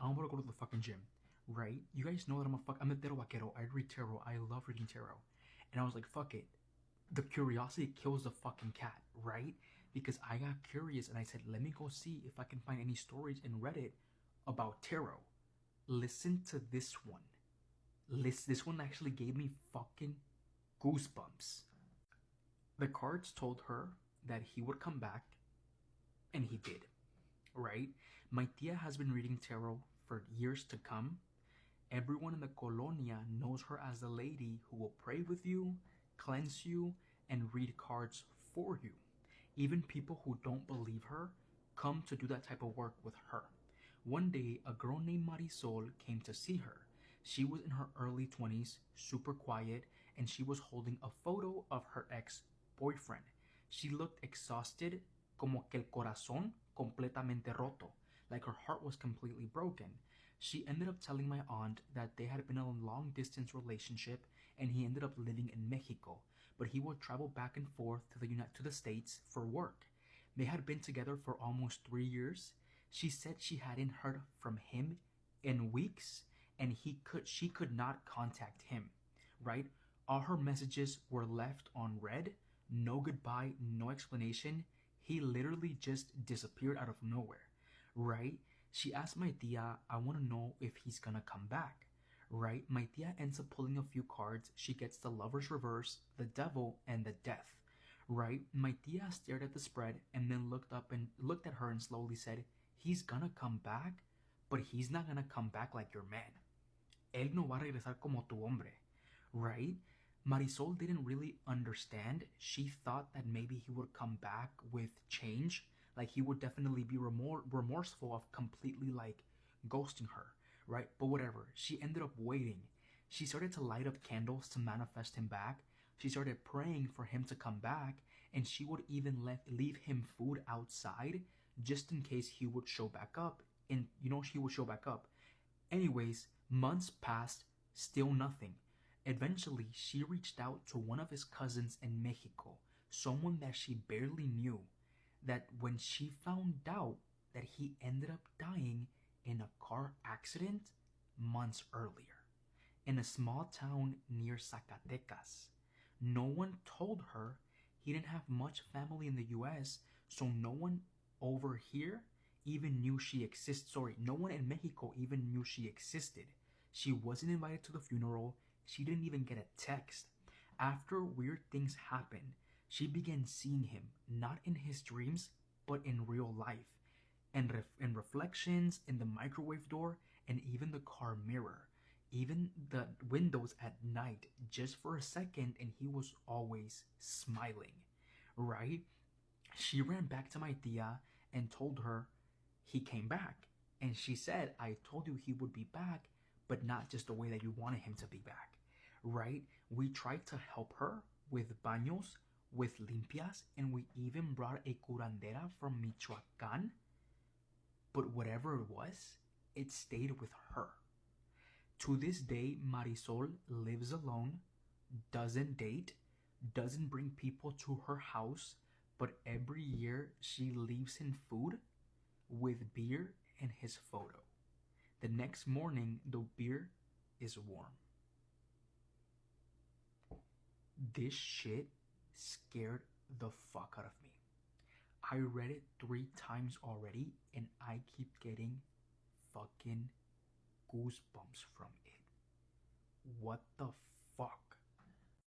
I'm gonna go to the fucking gym, right? You guys know that I'm a Tarot Vaquero. I read tarot. I love reading tarot. And I was like, fuck it. The curiosity kills the fucking cat, right? Because I got curious and I said, let me go see if I can find any stories in Reddit about tarot. Listen to this one. This one actually gave me fucking goosebumps. The cards told her that he would come back, and he did, right? My tia has been reading tarot for years to come. Everyone in the colonia knows her as the lady who will pray with you, cleanse you, and read cards for you. Even people who don't believe her come to do that type of work with her. One day, a girl named Marisol came to see her. She was in her early 20s, super quiet, and she was holding a photo of her ex-boyfriend. She looked exhausted, como que el corazón completamente roto, like her heart was completely broken. She ended up telling my aunt that they had been in a long-distance relationship and he ended up living in Mexico, but he would travel back and forth to the States for work. They had been together for almost 3 years. She said she hadn't heard from him in weeks, and she could not contact him, right? All her messages were left on read, no goodbye, no explanation. He literally just disappeared out of nowhere, right? She asked my tia, I want to know if he's gonna come back, right? My tia ends up pulling a few cards. She gets the Lover's Reverse, the Devil, and the Death, right? My tia stared at the spread and then looked at her and slowly said, he's gonna come back, but he's not gonna come back like your man. Él no va a regresar como tu hombre, right? Marisol didn't really understand. She thought that maybe he would come back with change, like he would definitely be remorseful of completely like ghosting her, right? But whatever, she ended up waiting. She started to light up candles to manifest him back. She started praying for him to come back, and she would even leave him food outside just in case he would show back up. And he would show back up. Anyways, months passed, still nothing. Eventually, she reached out to one of his cousins in Mexico, someone that she barely knew, that when she found out that he ended up dying in a car accident months earlier in a small town near Zacatecas. No one told her. He didn't have much family in the US, so no one over here even knew she existed. Sorry, no one in Mexico even knew she existed. She wasn't invited to the funeral. She didn't even get a text. After weird things happened, she began seeing him, not in his dreams, but in real life, and in reflections in the microwave door and even the car mirror, even the windows at night, just for a second, and he was always smiling, right? She ran back to my tia and told her he came back. And she said, I told you he would be back, but not just the way that you wanted him to be back, right? We tried to help her with baños, with limpias, and we even brought a curandera from Michoacan. But whatever it was, it stayed with her. To this day, Marisol lives alone, doesn't date, doesn't bring people to her house, but every year she leaves him food with beer and his photo. The next morning, the beer is warm. This shit scared the fuck out of me. I read it 3 times already, and I keep getting fucking goosebumps from it. What the fuck?